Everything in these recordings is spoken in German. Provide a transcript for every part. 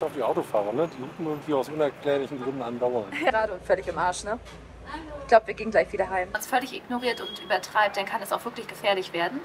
Auf die Autofahrer, ne? Die hupen irgendwie aus unerklärlichen Gründen andauernd. Gerade und völlig im Arsch, ne? Ich glaube, wir gehen gleich wieder heim. Wenn man es völlig ignoriert und übertreibt, dann kann es auch wirklich gefährlich werden.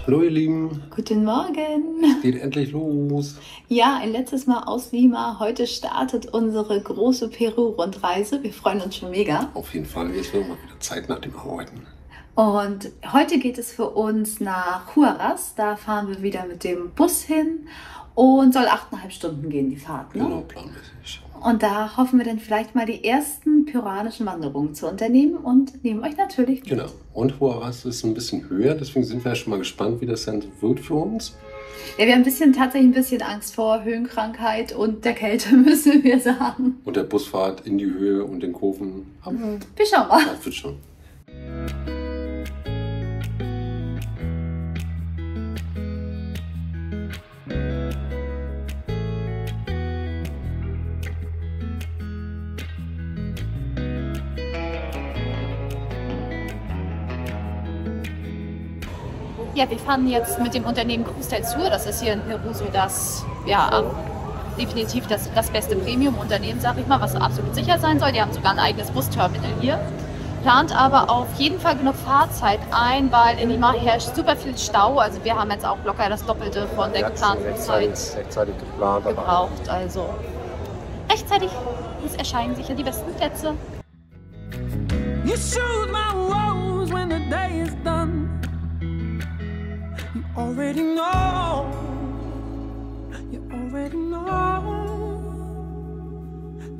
Hallo ihr Lieben, Guten Morgen! geht endlich los. Ja, ein letztes Mal aus Lima. Heute startet unsere große Peru-Rundreise. Wir freuen uns schon mega. Auf jeden Fall, jetzt wird mal wieder Zeit nach dem Arbeiten. Und heute geht es für uns nach Huaraz. Da fahren wir wieder mit dem Bus hin und soll 8,5 Stunden gehen, die Fahrt. Ne? Genau, planmäßig. Und da hoffen wir dann vielleicht mal die ersten peruanischen Wanderungen zu unternehmen und nehmen euch natürlich mit. Genau, und Huaraz ist ein bisschen höher, deswegen sind wir ja schon mal gespannt, wie das dann wird für uns. Ja, wir haben tatsächlich ein bisschen Angst vor Höhenkrankheit und der Kälte, müssen wir sagen. Und der Busfahrt in die Höhe und den Kurven. Aber Wir schauen mal. das wird schon. Ja, wir fahren jetzt mit dem Unternehmen Cruz del Sur. Das ist hier in Peru so das, ja, definitiv das beste Premium-Unternehmen, sag ich mal, was absolut sicher sein soll. Die haben sogar ein eigenes Busterminal hier. Plant aber auf jeden Fall genug Fahrzeit ein, weil in Lima herrscht super viel Stau. Also wir haben jetzt auch locker das Doppelte von der geplanten Zeit Rechtzeitig geplant, aber gebraucht. Also rechtzeitig erscheinen sicher die besten Plätze. You soothe my woes when the day is done. You already know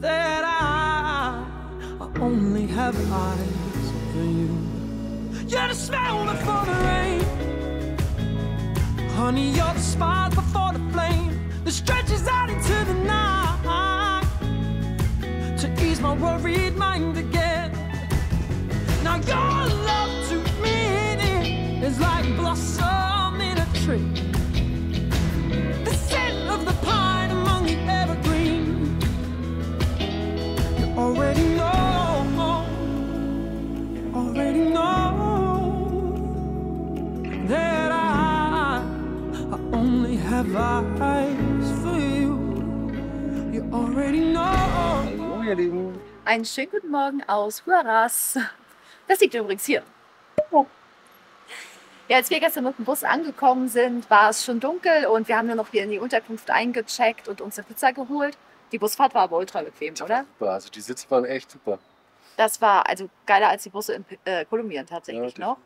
that I only have eyes for you. You're the smell before the rain, honey, you're the spark before the flame that stretches out into the night to ease my worried mind again. Now your love to me is like blossom in a tree, the scent of the pine among the evergreen. You already know that I only have eyes for you. You already know. hallo ihr Lieben. Einen schönen guten Morgen aus Huaraz. Das liegt übrigens hier. Ja, als wir gestern mit dem Bus angekommen sind, war es schon dunkel und wir haben nur noch hier in die Unterkunft eingecheckt und uns eine Pizza geholt. Die Busfahrt war aber ultra bequem, oder? Super, also die Sitze waren echt super. Das war also geiler als die Busse in Kolumbien tatsächlich noch.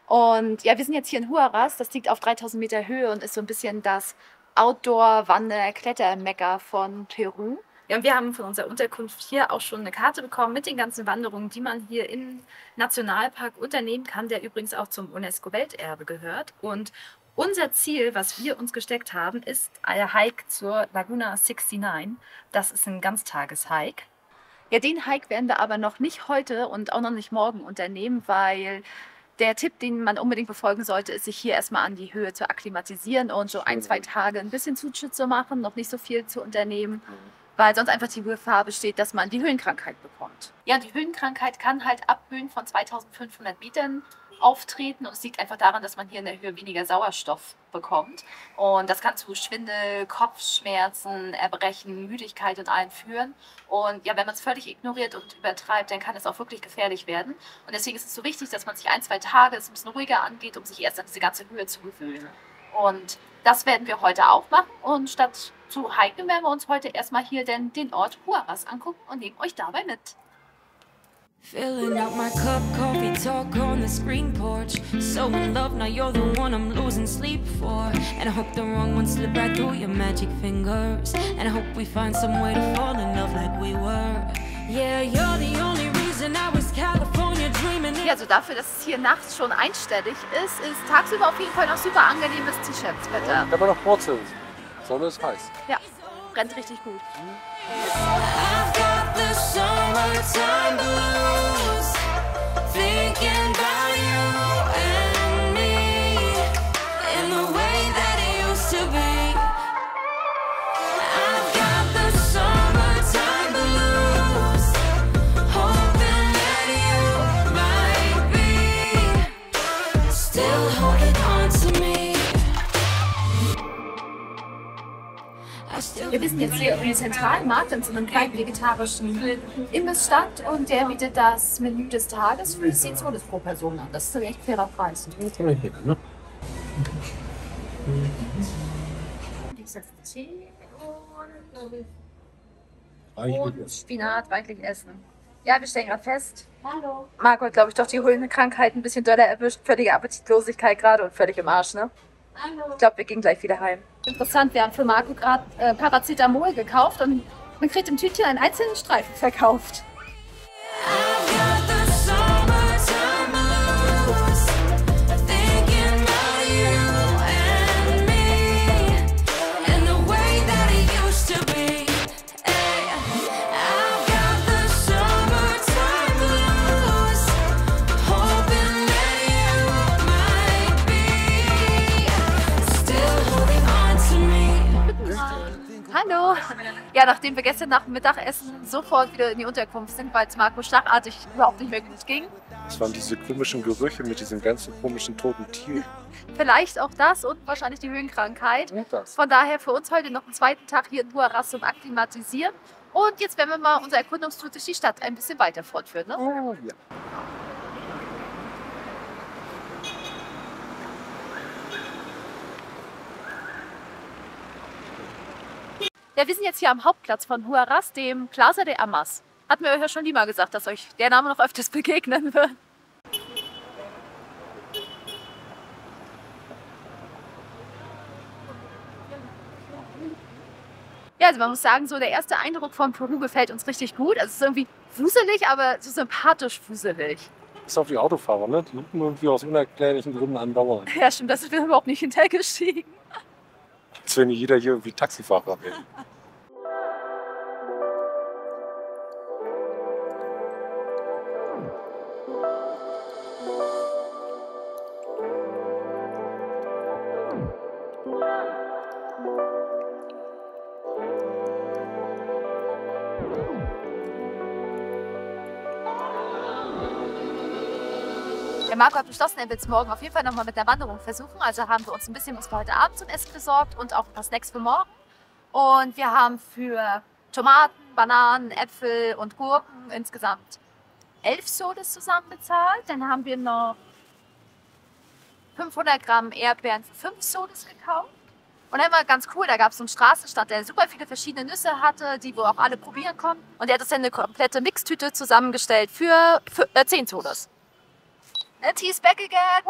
Und ja, wir sind jetzt hier in Huaraz. Das liegt auf 3000 Meter Höhe und ist so ein bisschen das Outdoor-Wander-Kletter-Mekka von Peru. Ja, und wir haben von unserer Unterkunft hier auch schon eine Karte bekommen mit den ganzen Wanderungen, die man hier im Nationalpark unternehmen kann, der übrigens auch zum UNESCO-Welterbe gehört. Und unser Ziel, was wir uns gesteckt haben, ist ein Hike zur Laguna 69. Das ist ein Ganztages-Hike. Ja, den Hike werden wir aber noch nicht heute und auch noch nicht morgen unternehmen, weil der Tipp, den man unbedingt befolgen sollte, ist, sich hier erstmal an die Höhe zu akklimatisieren und so 1-2 Tage ein bisschen Zutschütze zu machen, noch nicht so viel zu unternehmen, weil sonst einfach die Gefahr besteht, dass man die Höhenkrankheit bekommt. Ja, und die Höhenkrankheit kann halt ab Höhen von 2500 Metern auftreten und es liegt einfach daran, dass man hier in der Höhe weniger Sauerstoff bekommt und das kann zu Schwindel, Kopfschmerzen, Erbrechen, Müdigkeit und allem führen und ja, wenn man es völlig ignoriert und übertreibt, dann kann es auch wirklich gefährlich werden und deswegen ist es so wichtig, dass man sich 1-2 Tage es ein bisschen ruhiger angeht, um sich erst an diese ganze Höhe zu gewöhnen und das werden wir heute auch machen und statt zu hiken werden wir uns heute erstmal hier den Ort Huaraz angucken und nehmen euch dabei mit. Filling up my cup, coffee talk on the screen porch. So in love, now you're the one I'm losing sleep for. And I hope the wrong ones slip right through your magic fingers. And I hope we find some way to fall in love like we were. Yeah, you're the only reason I was California dreaming. Ja, also dafür, dass es hier nachts schon einstellig ist tagsüber auf jeden Fall noch super angenehmes T-Shirts-Wetter. Aber noch Wurzeln. Sonne ist heiß. Ja, brennt richtig gut. I've got the summertime blues, thinking about you and me, in the way that it used to be. I've got the summertime blues, hoping that you might be Wir sind jetzt hier im Zentralmarkt in so einem kleinen vegetarischen Imbissstand und der bietet das Menü des Tages für 10 Soles pro Person an. Das ist ein echt fairer Preis. Ne? Und Spinat, reichlich essen. Ja, wir stellen gerade fest. Hallo. Marco hat, glaube ich, doch die Krankheit ein bisschen doller erwischt. Völlige Appetitlosigkeit gerade und völlig im Arsch, ne? Hallo. Ich glaube, wir gehen gleich wieder heim. Interessant, wir haben für Marco gerade Paracetamol gekauft und man kriegt im Tütchen einen einzelnen Streifen verkauft. Hallo! Ja, nachdem wir gestern nach dem Mittagessen sofort wieder in die Unterkunft sind, weil es Marco schlagartig überhaupt nicht mehr gut ging. Es waren diese komischen Gerüche mit diesem ganzen komischen toten Tier. Vielleicht auch das und wahrscheinlich die Höhenkrankheit. Von daher für uns heute noch einen zweiten Tag hier in Huaraz zum Akklimatisieren. Und jetzt werden wir mal unser Erkundungstour durch die Stadt ein bisschen weiter fortführen. Ne? Oh, ja. Ja, wir sind jetzt hier am Hauptplatz von Huaraz, dem Plaza de Armas. Hat mir euch ja schon Lima gesagt, dass euch der Name noch öfters begegnen wird. Ja, also man muss sagen, so der erste Eindruck von Peru gefällt uns richtig gut. Also es ist irgendwie wuselig, aber so sympathisch wuselig. Bis auf die Autofahrer, ne? Die hupen irgendwie aus unerklärlichen Gründen andauern. Ja, stimmt, das sind wir überhaupt nicht hintergestiegen. Als wenn jeder hier irgendwie Taxifahrer wäre. Der Marco hat beschlossen, er will es morgen auf jeden Fall nochmal mit der Wanderung versuchen. Also haben wir uns ein bisschen was für heute Abend zum Essen besorgt und auch ein paar Snacks für morgen. Und wir haben für Tomaten, Bananen, Äpfel und Gurken insgesamt 11 Soles zusammen bezahlt. Dann haben wir noch 500 Gramm Erdbeeren für 5 Soles gekauft. Und dann war ganz cool, da gab es so einen Straßenstand, der super viele verschiedene Nüsse hatte, die wir auch alle probieren konnten. Und der hat uns dann eine komplette Mixtüte zusammengestellt für 10 Soles. And he's back again.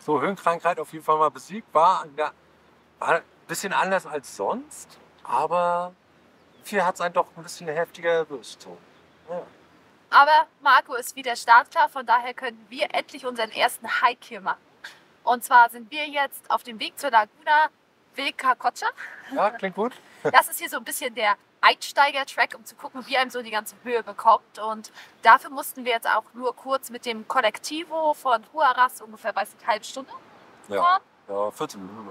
So, Höhenkrankheit auf jeden Fall mal besiegt. War ein bisschen anders als sonst, aber hier hat es einen doch ein bisschen heftiger erwischt. So. Ja. Aber Marco ist wieder startklar, von daher können wir endlich unseren ersten Hike hier machen. Und zwar sind wir jetzt auf dem Weg zur Laguna Vilcarcocha. Ja, klingt gut. Das ist hier so ein bisschen der Einsteiger-Track, um zu gucken, wie einem so die ganze Höhe bekommt. Und dafür mussten wir jetzt auch nur kurz mit dem Colectivo von Huaraz ungefähr, weiß nicht, eine halbe Stunde fahren. Ja, 14 Minuten.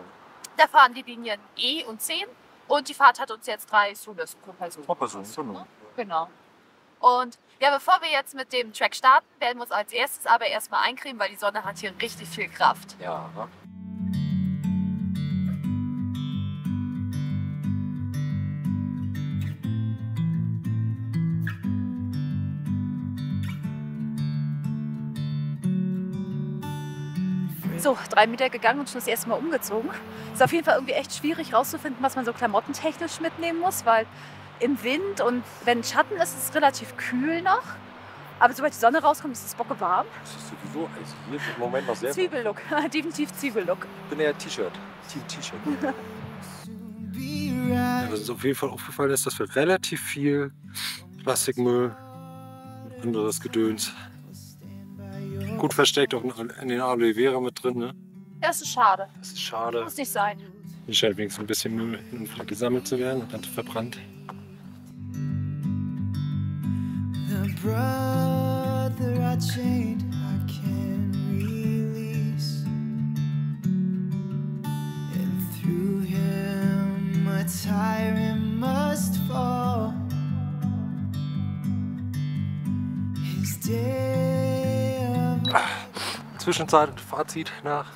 Da fahren die Linien E und 10 und die Fahrt hat uns jetzt 3 Soles pro Person. Pro Person, genau. Genau. Und ja, bevor wir jetzt mit dem Track starten, werden wir uns als erstes aber erstmal eincremen, weil die Sonne hat hier richtig viel Kraft. Ja. So, 3 Meter gegangen und schon das erste Mal umgezogen. Ist auf jeden Fall irgendwie echt schwierig rauszufinden, was man so klamottentechnisch mitnehmen muss, weil im Wind und wenn Schatten ist, ist es relativ kühl noch. Aber sobald die Sonne rauskommt, ist es bockewarm. Das ist sowieso, also hier ist im Moment noch sehr... Zwiebellook, definitiv Zwiebellook. Ich bin eher T-Shirt, Team-T-Shirt. Ja, was uns auf jeden Fall aufgefallen ist, dass wir relativ viel Plastikmüll, anderes Gedöns, gut versteckt auch in den Aloe Vera mit drin, ne? Das ist schade. Das ist schade. Muss nicht sein. Hier scheint wenigstens ein bisschen Müll gesammelt zu werden und dann verbrannt. The brother I chained, I can't release. And through him a tyrant must fall. His day of Zwischenzeit, Fazit nach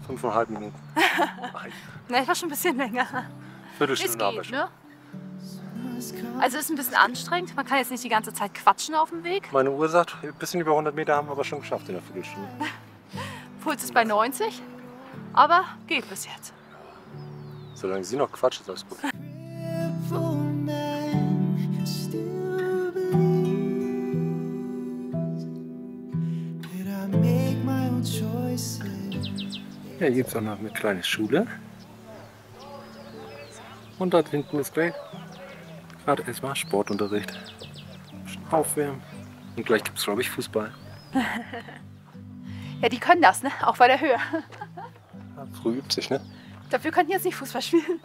5,5 Minuten. Ne, ich war schon ein bisschen länger. Viertelstunde Es haben wir geht, schon. ne? Also ist ein bisschen anstrengend. Man kann jetzt nicht die ganze Zeit quatschen auf dem Weg. Meine Uhr sagt, ein bisschen über 100 Meter haben wir aber schon geschafft in der Viertelstunde. Puls ist bei 90, aber geht bis jetzt. Solange sie noch quatscht, ist alles gut. Ja, hier gibt es auch noch eine kleine Schule. Und dort hinten ist gleich gerade erstmal Sportunterricht. Aufwärmen. Und gleich gibt es, glaube ich, Fußball. Ja, die können das, ne? Auch bei der Höhe. Ja, früh übt sich, ne? Dafür könnten jetzt nicht Fußball spielen.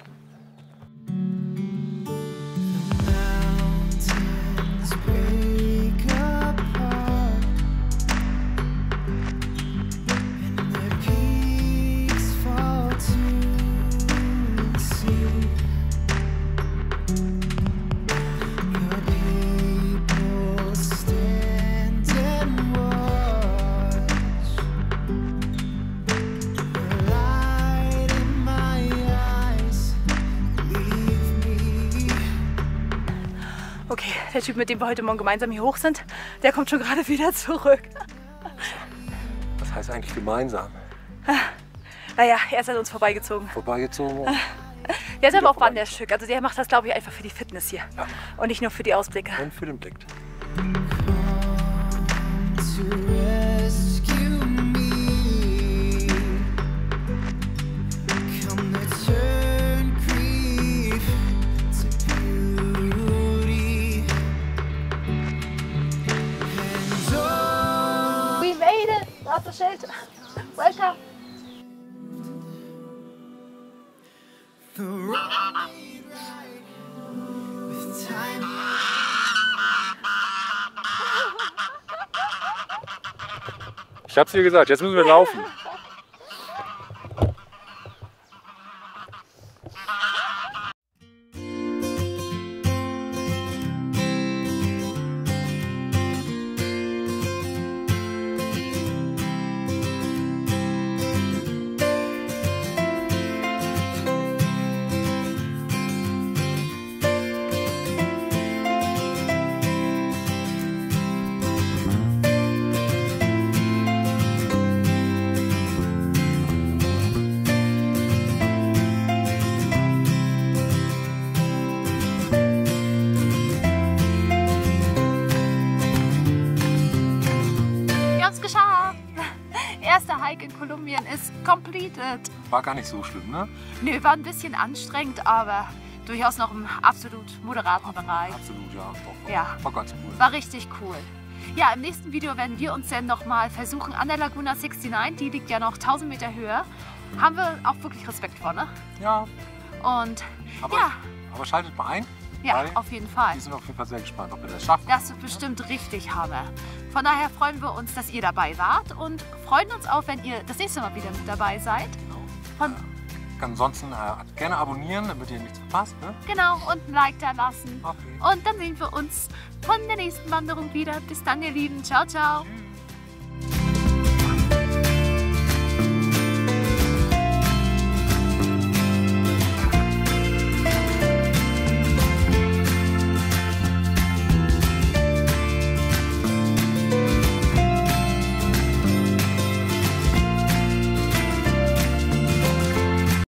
Okay, der Typ, mit dem wir heute Morgen gemeinsam hier hoch sind, der kommt schon gerade wieder zurück. Was heißt eigentlich gemeinsam? Naja, er ist an uns vorbeigezogen. Vorbeigezogen? Der ist aber auch Wanderstück. Also der macht das, glaube ich, einfach für die Fitness hier. Ja. Und nicht nur für die Ausblicke. Und für den Blick. We made it! Da ist das Schild. Welcome! Ich hab's dir gesagt, jetzt müssen wir laufen. Wir haben es geschafft! Erster Hike in Kolumbien ist completed. War gar nicht so schlimm, ne? Nö, war ein bisschen anstrengend, aber durchaus noch im absolut moderaten Bereich. Absolut, ja. Doch, Ja. War ganz cool. War richtig cool. Ja, im nächsten Video werden wir uns dann nochmal versuchen an der Laguna 69, die liegt ja noch 1000 Meter höher. Haben wir auch wirklich Respekt vor, ne? Ja, Und aber, ja, aber schaltet mal ein. ja, weil auf jeden Fall. Wir sind auf jeden Fall sehr gespannt, ob wir das schaffen. Das wird bestimmt richtig Hammer. Von daher freuen wir uns, dass ihr dabei wart und freuen uns auch, wenn ihr das nächste Mal wieder mit dabei seid. Von, Ansonsten gerne abonnieren, damit ihr nichts verpasst. Ne? genau, und ein Like da lassen. Okay. Und dann sehen wir uns von der nächsten Wanderung wieder. Bis dann, ihr Lieben. Ciao, ciao. Tschüss.